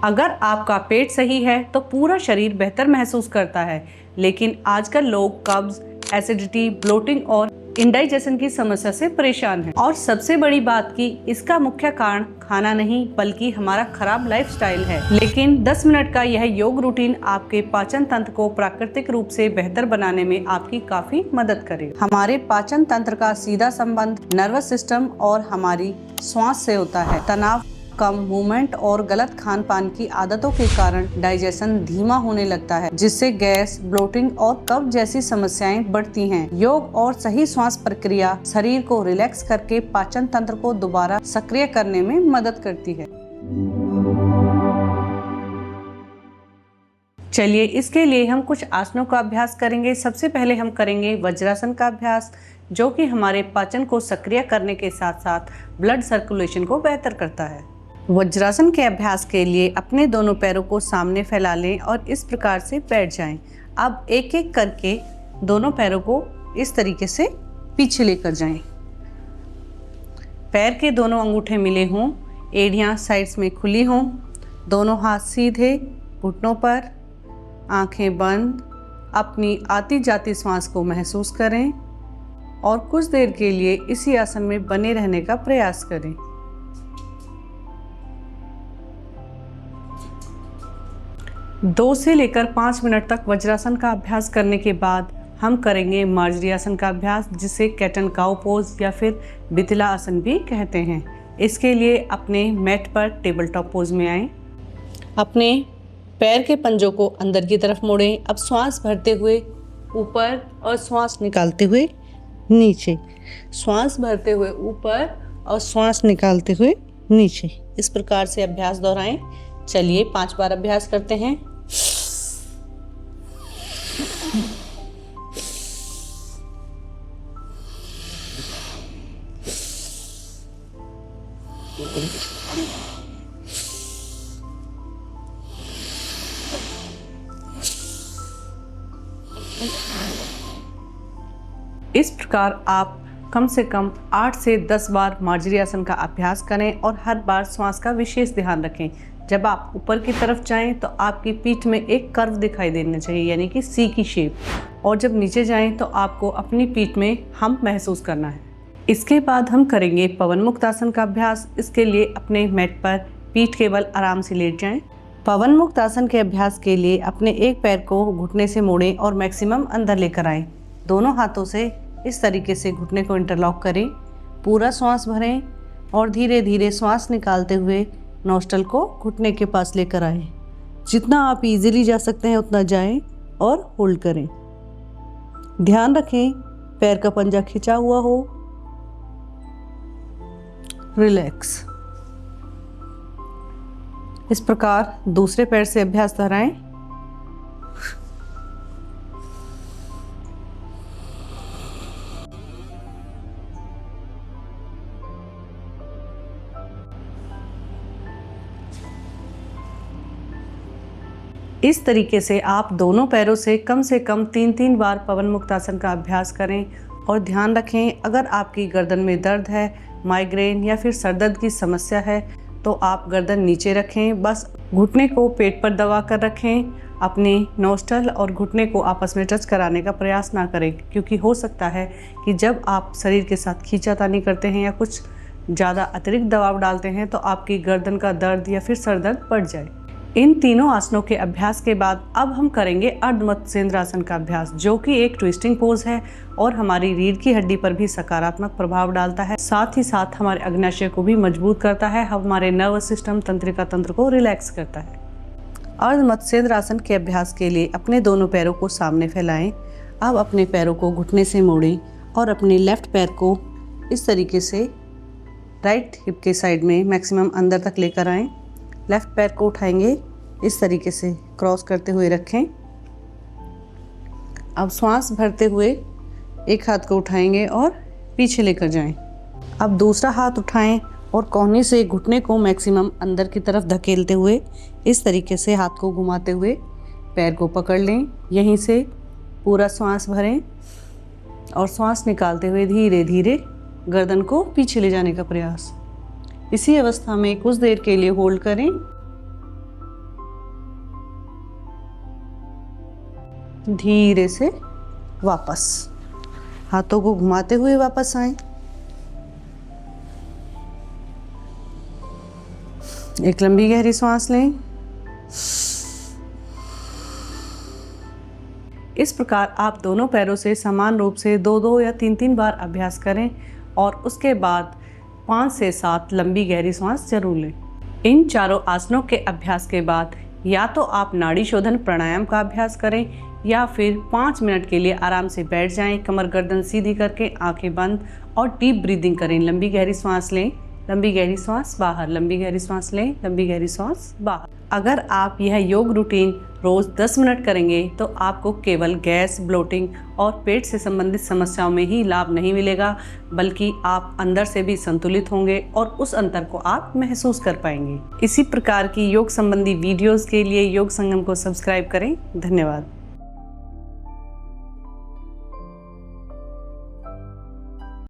अगर आपका पेट सही है तो पूरा शरीर बेहतर महसूस करता है, लेकिन आजकल लोग कब्ज, एसिडिटी, ब्लोटिंग और इंडाइजेशन की समस्या से परेशान हैं। और सबसे बड़ी बात कि इसका मुख्य कारण खाना नहीं बल्कि हमारा खराब लाइफस्टाइल है। लेकिन 10 मिनट का यह योग रूटीन आपके पाचन तंत्र को प्राकृतिक रूप से बेहतर बनाने में आपकी काफी मदद करेगा। हमारे पाचन तंत्र का सीधा संबंध नर्वस सिस्टम और हमारी श्वास से होता है। तनाव, कम मूवमेंट और गलत खान पान की आदतों के कारण डाइजेशन धीमा होने लगता है, जिससे गैस, ब्लोटिंग और कब्ज जैसी समस्याएं बढ़ती हैं। योग और सही श्वास प्रक्रिया शरीर को रिलैक्स करके पाचन तंत्र को दोबारा सक्रिय करने में मदद करती है। चलिए इसके लिए हम कुछ आसनों का अभ्यास करेंगे। सबसे पहले हम करेंगे वज्रासन का अभ्यास, जो कि हमारे पाचन को सक्रिय करने के साथ साथ ब्लड सर्कुलेशन को बेहतर करता है। वज्रासन के अभ्यास के लिए अपने दोनों पैरों को सामने फैला लें और इस प्रकार से बैठ जाएं। अब एक एक करके दोनों पैरों को इस तरीके से पीछे लेकर जाएं। पैर के दोनों अंगूठे मिले हों, एड़ियां साइड्स में खुली हों, दोनों हाथ सीधे घुटनों पर, आंखें बंद। अपनी आती जाती सांस को महसूस करें और कुछ देर के लिए इसी आसन में बने रहने का प्रयास करें। दो से लेकर 5 मिनट तक वज्रासन का अभ्यास करने के बाद हम करेंगे मार्जरी आसन का अभ्यास, जिसे कैट एंड काउ पोज या फिर बितला आसन भी कहते हैं। इसके लिए अपने मैट पर टेबल टॉप पोज में आएं। अपने पैर के पंजों को अंदर की तरफ मोड़ें। अब श्वास भरते हुए ऊपर और श्वास निकालते हुए नीचे, श्वास भरते हुए ऊपर और श्वास निकालते हुए नीचे। इस प्रकार से अभ्यास दोहराएं। चलिए 5 बार अभ्यास करते हैं। इस प्रकार आप कम से कम 8 से 10 बार मार्जरी आसन का अभ्यास करें और हर बार श्वास का विशेष ध्यान रखें। जब आप ऊपर की तरफ जाएं तो आपकी पीठ में एक कर्व दिखाई देना चाहिए, यानी कि सी की शेप, और जब नीचे जाएं तो आपको अपनी पीठ में हम्प महसूस करना है। इसके बाद हम करेंगे पवन मुक्त आसन का अभ्यास। इसके लिए अपने मैट पर पीठ के बल आराम से लेट जाएं। पवन मुक्त आसन के अभ्यास के लिए अपने एक पैर को घुटने से मोड़ें और मैक्सिमम अंदर लेकर आएं। दोनों हाथों से इस तरीके से घुटने को इंटरलॉक करें। पूरा श्वास भरें और धीरे धीरे श्वास निकालते हुए नोस्ट्रल को घुटने के पास लेकर आएं। जितना आप इजीली जा सकते हैं उतना जाएं और होल्ड करें। ध्यान रखें पैर का पंजा खिंचा हुआ हो। रिलैक्स। इस प्रकार दूसरे पैर से अभ्यास दोहराएं। इस तरीके से आप दोनों पैरों से कम 3-3 बार पवन मुक्त आसन का अभ्यास करें। और ध्यान रखें, अगर आपकी गर्दन में दर्द है, माइग्रेन या फिर सर दर्द की समस्या है तो आप गर्दन नीचे रखें, बस घुटने को पेट पर दबा कर रखें। अपने नोस्ट्रल और घुटने को आपस में टच कराने का प्रयास ना करें, क्योंकि हो सकता है कि जब आप शरीर के साथ खींचातानी करते हैं या कुछ ज़्यादा अतिरिक्त दबाव डालते हैं तो आपकी गर्दन का दर्द या फिर सर दर्द बढ़ जाए। इन तीनों आसनों के अभ्यास के बाद अब हम करेंगे अर्ध मत्स्येंद्र आसन का अभ्यास, जो कि एक ट्विस्टिंग पोज है और हमारी रीढ़ की हड्डी पर भी सकारात्मक प्रभाव डालता है। साथ ही साथ हमारे अग्नाशय को भी मजबूत करता है, हमारे नर्वस सिस्टम, तंत्रिका तंत्र को रिलैक्स करता है। अर्ध मत्स्येंद्र आसन के अभ्यास के लिए अपने दोनों पैरों को सामने फैलाएं। अब अपने पैरों को घुटने से मोड़ें और अपने लेफ्ट पैर को इस तरीके से राइट हिप के साइड में मैक्सिमम अंदर तक लेकर आएं। लेफ्ट पैर को उठाएंगे, इस तरीके से क्रॉस करते हुए रखें। अब श्वास भरते हुए एक हाथ को उठाएंगे और पीछे लेकर जाएं। अब दूसरा हाथ उठाएं और कोहनी से घुटने को मैक्सिमम अंदर की तरफ धकेलते हुए इस तरीके से हाथ को घुमाते हुए पैर को पकड़ लें। यहीं से पूरा श्वास भरें और श्वास निकालते हुए धीरे धीरे गर्दन को पीछे ले जाने का प्रयास। इसी अवस्था में कुछ देर के लिए होल्ड करें। धीरे से वापस, हाथों को घुमाते हुए वापस आएं। एक लंबी गहरी सांस लें। इस प्रकार आप दोनों पैरों से समान रूप से 2-2 या 3-3 बार अभ्यास करें और उसके बाद 5 से 7 लंबी गहरी सांस जरूर लें। इन चारों आसनों के अभ्यास के बाद या तो आप नाड़ी शोधन प्राणायाम का अभ्यास करें या फिर 5 मिनट के लिए आराम से बैठ जाएं, कमर गर्दन सीधी करके, आंखें बंद और डीप ब्रीदिंग करें। लंबी गहरी सांस लें, लंबी गहरी सांस बाहर, लंबी गहरी सांस लें, लंबी गहरी सांस बाहर। अगर आप यह योग रूटीन रोज़ 10 मिनट करेंगे तो आपको केवल गैस, ब्लोटिंग और पेट से संबंधित समस्याओं में ही लाभ नहीं मिलेगा, बल्कि आप अंदर से भी संतुलित होंगे और उस अंतर को आप महसूस कर पाएंगे। इसी प्रकार की योग संबंधी वीडियोस के लिए योग संगम को सब्सक्राइब करें। धन्यवाद।